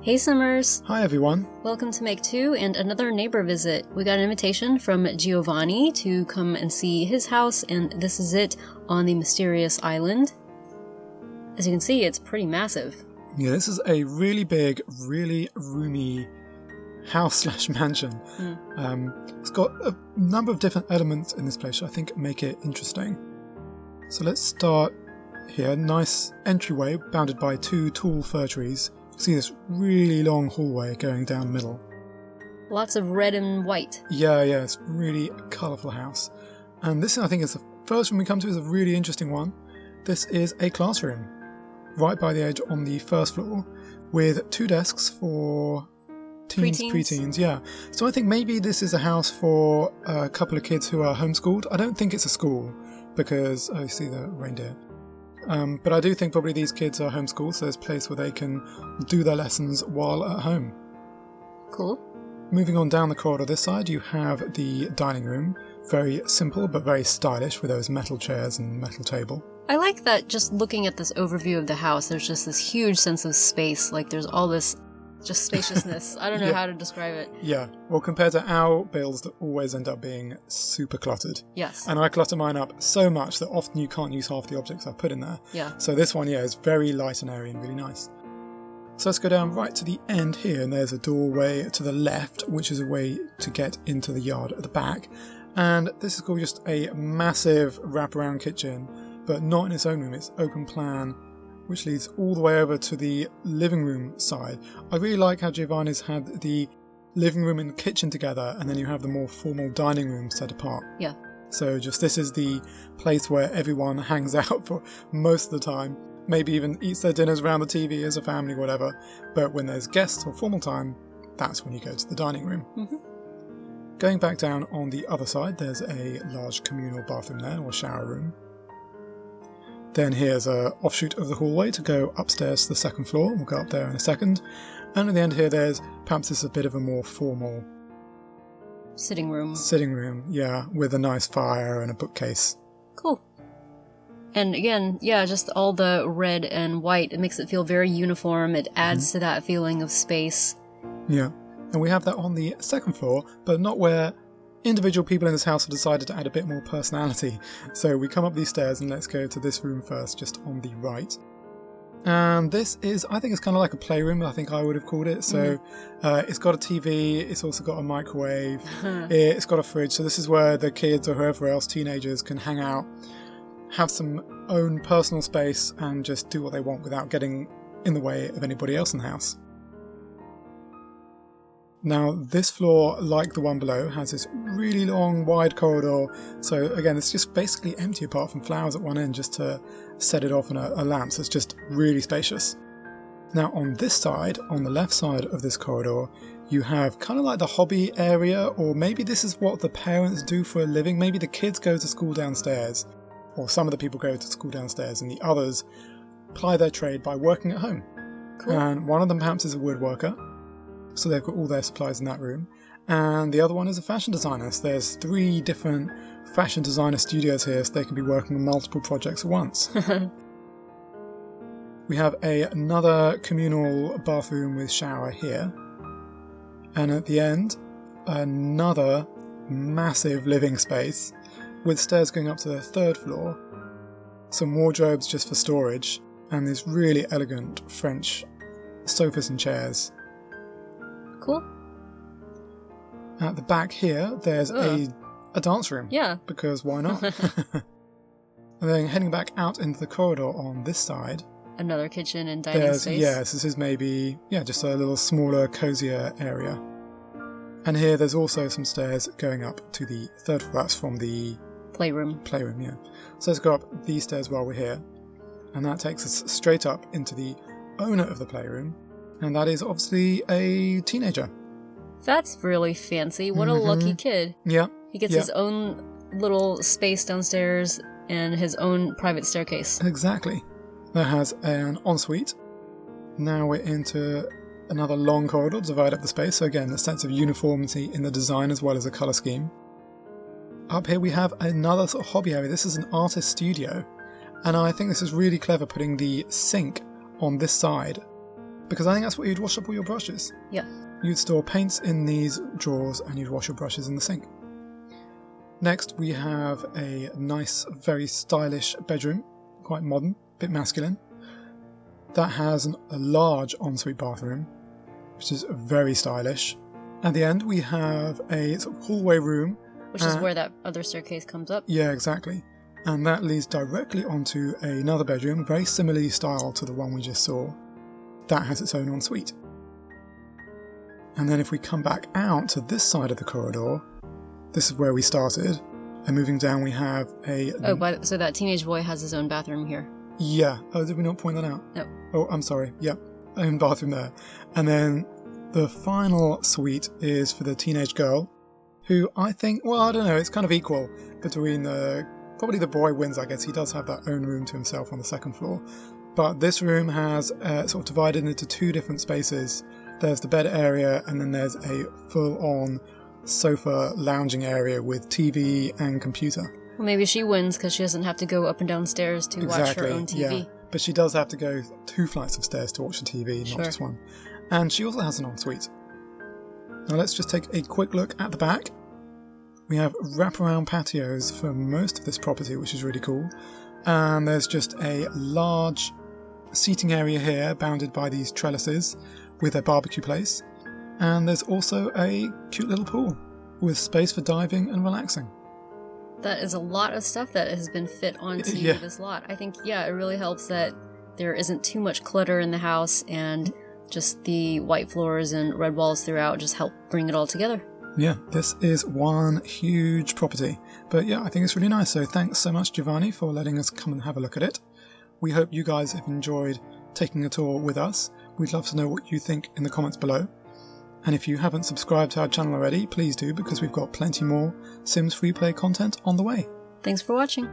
Hey Simmers! Hi everyone! Welcome to Make 2 and another neighbor visit. We got an invitation from Giovanni to come and see his house, and this is it on the mysterious island. As you can see, it's pretty massive. Yeah, this is a really big, really roomy house/mansion. It's got a number of different elements in this place which I think make it interesting. So let's start here. Nice entryway bounded by two tall fir trees. You see this really long hallway going down the middle. Lots of red and white. Yeah, it's a really colourful house. And this, I think, is the first room we come to, is a really interesting one. This is a classroom, right by the edge on the first floor, with two desks for preteens. Yeah. So I think maybe this is a house for a couple of kids who are homeschooled. I don't think it's a school, because I see the reindeer. But I do think probably these kids are homeschooled, so there's a place where they can do their lessons while at home. Cool. Moving on down the corridor this side, you have the dining room. Very simple, but very stylish, with those metal chairs and metal table. I like that just looking at this overview of the house, there's just this huge sense of space. Like, there's all this just spaciousness. I don't know how to describe it. Yeah, well, compared to our builds that always end up being super cluttered. Yes. And I clutter mine up so much that often you can't use half the objects I've put in there. Yeah. So this one, is very light and airy and really nice. So let's go down right to the end here, and there's a doorway to the left, which is a way to get into the yard at the back. And this is called just a massive wraparound kitchen, but not in its own room, it's open plan, which leads all the way over to the living room side. I really like how Giovanni's had the living room and kitchen together, and then you have the more formal dining room set apart. Yeah. So just this is the place where everyone hangs out for most of the time, maybe even eats their dinners around the TV as a family, whatever. But when there's guests or formal time, that's when you go to the dining room. Mm-hmm. Going back down on the other side, there's a large communal bathroom there, or shower room. Then here's an offshoot of the hallway to go upstairs to the second floor. We'll go up there in a second. And at the end here, there's perhaps this is a bit of a more formal Sitting room, yeah, with a nice fire and a bookcase. Cool. And again, just all the red and white. It makes it feel very uniform. It adds to that feeling of space. Yeah. And we have that on the second floor, but not where individual people in this house have decided to add a bit more personality. So we come up these stairs and let's go to this room first, just on the right. And this is, I think it's kind of like a playroom, I think I would have called it. So it's got a TV, it's also got a microwave, it's got a fridge. So this is where the kids or whoever else, teenagers, can hang out, have some own personal space and just do what they want without getting in the way of anybody else in the house. Now, this floor, like the one below, has this really long, wide corridor. So again, it's just basically empty apart from flowers at one end just to set it off in a lamp. So it's just really spacious. Now, on this side, on the left side of this corridor, you have kind of like the hobby area, or maybe this is what the parents do for a living. Maybe the kids go to school downstairs, or some of the people go to school downstairs, and the others ply their trade by working at home. Cool. And one of them perhaps is a woodworker. So they've got all their supplies in that room. And the other one is a fashion designer. So there's 3 different fashion designer studios here, so they can be working on multiple projects at once. We have another communal bathroom with shower here. And at the end, another massive living space with stairs going up to the 3rd floor. Some wardrobes just for storage. And these really elegant French sofas and chairs. Cool. At the back here, there's a dance room. Yeah. Because why not? And then heading back out into the corridor on this side. Another kitchen and dining space. Yes, this is maybe, just a little smaller, cozier area. And here there's also some stairs going up to the 3rd floor. That's from the playroom, yeah. So let's go up these stairs while we're here. And that takes us straight up into the owner of the playroom. And that is obviously a teenager. That's really fancy. What a lucky kid. Yeah. He gets his own little space downstairs and his own private staircase. Exactly. That has an ensuite. Now we're into another long corridor to divide up the space. So again, a sense of uniformity in the design as well as the colour scheme. Up here we have another sort of hobby area. This is an artist studio. And I think this is really clever, putting the sink on this side because I think that's where you'd wash up all your brushes. Yeah. You'd store paints in these drawers and you'd wash your brushes in the sink. Next, we have a nice, very stylish bedroom, quite modern, a bit masculine. That has a large ensuite bathroom, which is very stylish. At the end, we have a sort of hallway room. Which is where that other staircase comes up. Yeah, exactly. And that leads directly onto another bedroom, very similarly styled to the one we just saw. That has its own ensuite. And then if we come back out to this side of the corridor, this is where we started. And moving down, we have a... so that teenage boy has his own bathroom here. Yeah. Oh, did we not point that out? No. Oh, I'm sorry. Yep. Own bathroom there. And then the final suite is for the teenage girl, who I think, well, I don't know, it's kind of equal between probably the boy wins, I guess. He does have that own room to himself on the second floor. But this room has sort of divided into two different spaces. There's the bed area, and then there's a full-on sofa lounging area with TV and computer. Well, maybe she wins because she doesn't have to go up and down stairs to watch her own TV. Yeah. But she does have to go 2 flights of stairs to watch the TV, not just one. And she also has an ensuite. Now let's just take a quick look at the back. We have wraparound patios for most of this property, which is really cool. And there's just a large seating area here, bounded by these trellises, with a barbecue place. And there's also a cute little pool, with space for diving and relaxing. That is a lot of stuff that has been fit onto this lot. I think, it really helps that there isn't too much clutter in the house, and just the white floors and red walls throughout just help bring it all together. Yeah, this is one huge property. But yeah, I think it's really nice. So thanks so much, Giovanni, for letting us come and have a look at it. We hope you guys have enjoyed taking a tour with us. We'd love to know what you think in the comments below. And if you haven't subscribed to our channel already, please do, because we've got plenty more Sims FreePlay content on the way. Thanks for watching.